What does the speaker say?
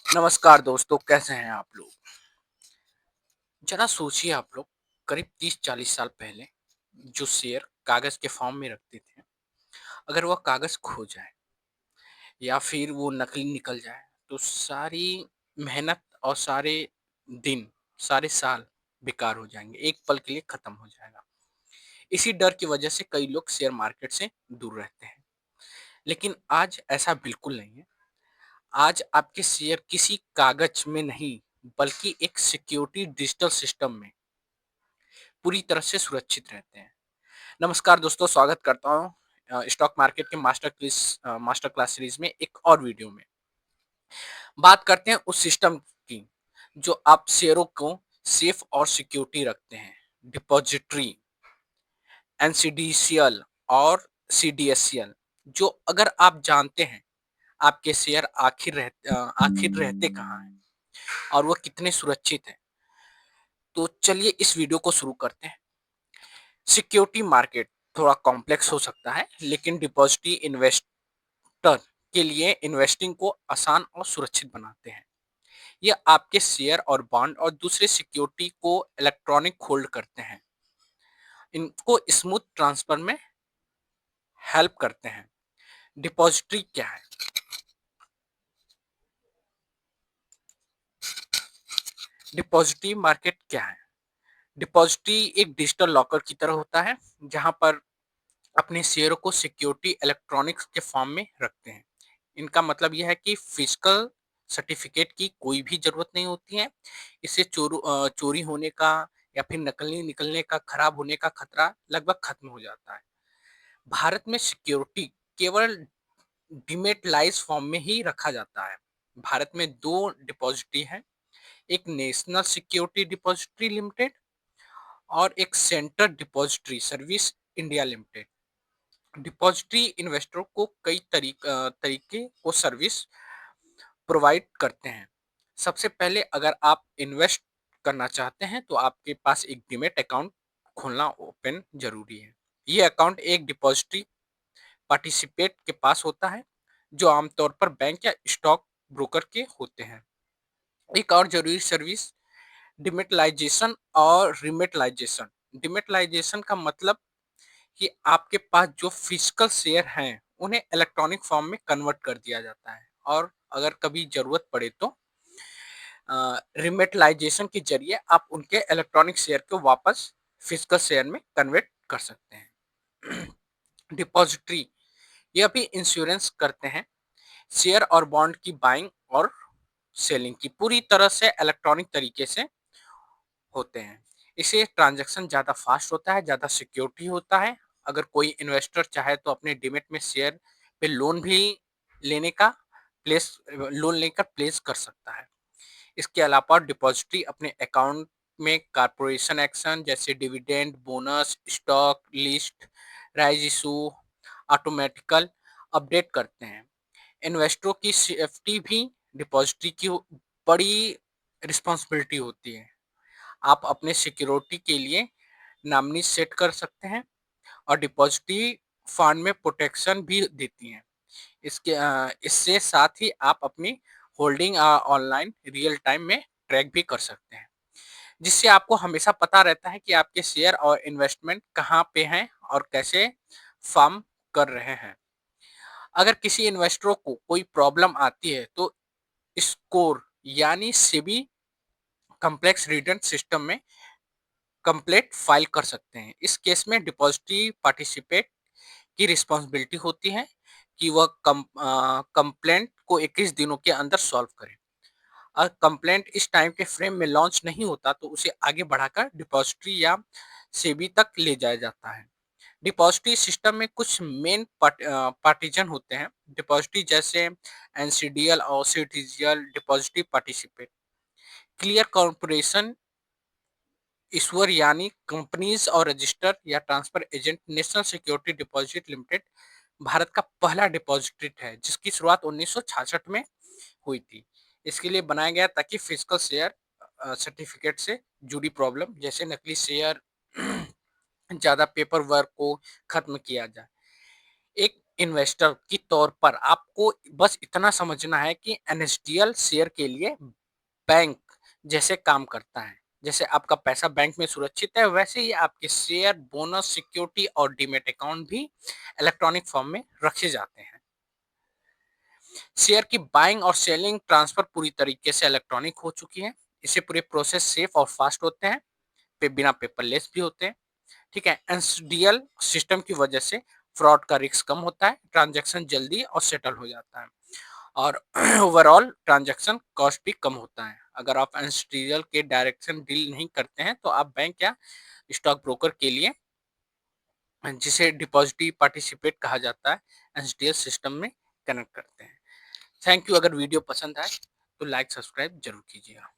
नमस्कार दोस्तों, कैसे हैं आप लोग? जरा सोचिए आप लोग, करीब 30-40 साल पहले जो शेयर कागज़ के फॉर्म में रखते थे, अगर वह कागज़ खो जाए या फिर वो नकली निकल जाए, तो सारी मेहनत और सारे दिन, सारे साल बेकार हो जाएँगे, एक पल के लिए खत्म हो जाएगा। इसी डर की वजह से कई लोग शेयर मार्केट से दूर रहते हैं। लेकिन आज ऐसा बिल्कुल नहीं है। आज आपके शेयर किसी कागज़ में नहीं, बल्कि एक सिक्योरिटी डिजिटल सिस्टम में पूरी तरह से सुरक्षित रहते हैं। नमस्कार दोस्तों, स्वागत करता हूँ स्टॉक मार्केट के मास्टर क्लास सीरीज में एक और वीडियो में। बात करते हैं उस सिस्टम की जो आप शेयरों को सेफ और सिक्योरिटी रखते हैं। डिपॉजिटरी, एनसीडीसीएल और सीडीएससीएल, जो अगर आप जानते हैं आपके शेयर आखिर रहते कहाँ हैं और वो कितने सुरक्षित हैं, तो चलिए इस वीडियो को शुरू करते हैं। सिक्योरिटी मार्केट थोड़ा कॉम्प्लेक्स हो सकता है, लेकिन डिपॉजिटरी इन्वेस्टर के लिए इन्वेस्टिंग को आसान और सुरक्षित बनाते हैं। ये आपके शेयर और बॉन्ड और दूसरे सिक्योरिटी को इलेक्ट्रॉनिक होल्ड करते हैं, इनको स्मूथ ट्रांसफर में हेल्प करते हैं। डिपॉजिटरी क्या है? डिपॉजिटरी मार्केट क्या है? डिपॉजिटरी एक डिजिटल लॉकर की तरह होता है, जहां पर अपने शेयरों को सिक्योरिटी इलेक्ट्रॉनिक्स के फॉर्म में रखते हैं। इनका मतलब यह है कि फिजिकल सर्टिफिकेट की कोई भी जरूरत नहीं होती है। इससे चोरी होने का या फिर नकली निकलने का, खराब होने का खतरा लगभग खत्म हो जाता है। भारत में सिक्योरिटी केवल डिमेटलाइज फॉर्म में ही रखा जाता है। भारत में दो डिपॉजिटरी हैं, एक नेशनल सिक्योरिटी डिपॉजिटरी लिमिटेड और एक central depository service India limited. Depository इन्वेस्टरों को कई तरीके को सर्विस प्रोवाइड करते हैं। सबसे पहले अगर आप इन्वेस्ट करना चाहते हैं तो आपके पास एक डीमैट अकाउंट खोलना ओपन जरूरी है। ये अकाउंट एक डिपॉजिटरी पार्टिसिपेट के पास होता है, जो आमतौर पर बैंक या स्टॉक ब्रोकर के होते हैं। एक और जरूरी सर्विस डिमेटलाइजेशन और रिमेटलाइजेशन। डिमेटलाइजेशन का मतलब कि आपके पास जो फिजिकल शेयर हैं, उन्हें इलेक्ट्रॉनिक फॉर्म में कन्वर्ट कर दिया जाता है और अगर कभी जरूरत पड़े तो रिमेटलाइजेशन के जरिए आप उनके इलेक्ट्रॉनिक शेयर को वापस फिजिकल शेयर में कन्वर्ट कर सकते हैं। डिपॉजिटरी यह भी इंश्योरेंस करते हैं। शेयर और बॉन्ड की बाइंग और सेलिंग की पूरी तरह से इलेक्ट्रॉनिक तरीके से होते हैं। इससे ट्रांजैक्शन ज़्यादा फास्ट होता है, ज़्यादा सिक्योरिटी होता है। अगर कोई इन्वेस्टर चाहे तो अपने डीमैट में शेयर पे लोन लेकर प्लेस कर सकता है। इसके अलावा डिपॉजिटरी अपने अकाउंट में कॉर्पोरेशन एक्शन जैसे dividend, bonus, stock list, rise issue automatically update करते हैं। इन्वेस्टरों की सेफ्टी भी डिपॉजिटरी की बड़ी रिस्पॉन्सिबिलिटी होती है। आप अपने सिक्योरिटी के लिए नॉमिनी सेट कर सकते हैं और डिपॉजिटरी फंड में प्रोटेक्शन भी देती हैं। इससे साथ ही आप अपनी होल्डिंग ऑनलाइन रियल टाइम में ट्रैक भी कर सकते हैं, जिससे आपको हमेशा पता रहता है कि आपके शेयर और इन्वेस्टमेंट कहाँ पे हैं और कैसे फॉर्म कर रहे हैं। अगर किसी इन्वेस्टरों को कोई प्रॉब्लम आती है तो स्कोर यानी सेबी कम्प्लेक्स रिटर्न सिस्टम में कंप्लेंट फाइल कर सकते हैं। इस केस में डिपॉजिटरी पार्टिसिपेट की रिस्पॉन्सिबिलिटी होती है कि वह कंप्लेंट को 21 दिनों के अंदर सॉल्व करे। अगर कंप्लेंट इस टाइम के फ्रेम में लॉन्च नहीं होता तो उसे आगे बढ़ाकर डिपॉजिटरी या सेबी तक ले जाया जाता है। डिपॉजिटरी सिस्टम में कुछ मेन पार्टीजन होते हैं। डिपॉजिटरी जैसे एनसीडीएल और सीटीजीएल डिपॉजिटरी पार्टिसिपेट। क्लियर कॉर्पोरेशन ईश्वर यानी कंपनीज और रजिस्टर या transfer agent national security deposit limited Bharat का पहला डिपॉजिटरी है, जिसकी शुरुआत 1966 में हुई थी। इसके लिए बनाया गया ताकि फिजिकल शेयर सर्टिफिकेट से जुड़ी प्रॉब्लम जैसे नकली शेयर ज्यादा पेपर वर्क को खत्म किया जाए। एक इन्वेस्टर के तौर पर आपको बस इतना समझना है कि एनएसडीएल शेयर के लिए बैंक जैसे काम करता है। जैसे आपका पैसा बैंक में सुरक्षित है, वैसे ही आपके शेयर, बोनस, सिक्योरिटी और डीमैट अकाउंट भी इलेक्ट्रॉनिक फॉर्म में रखे जाते हैं। शेयर की बाइंग और सेलिंग ट्रांसफर पूरी तरीके से इलेक्ट्रॉनिक हो चुकी है। इससे पूरे प्रोसेस सेफ और फास्ट होते हैं, बिना पेपरलेस भी होते हैं। ठीक है, एनएसडीएल सिस्टम की वजह से फ्रॉड का रिस्क कम होता है, ट्रांजैक्शन जल्दी और सेटल हो जाता है, और ओवरऑल ट्रांजैक्शन कॉस्ट भी कम होता है। अगर आप एनएसडीएल के डायरेक्शन डील नहीं करते हैं तो आप बैंक या स्टॉक ब्रोकर के लिए, जिसे डिपॉजिटरी पार्टिसिपेट कहा जाता है, एनएसडीएल सिस्टम में कनेक्ट करते हैं। Thank you. अगर वीडियो पसंद आए तो लाइक सब्सक्राइब जरूर कीजिएगा।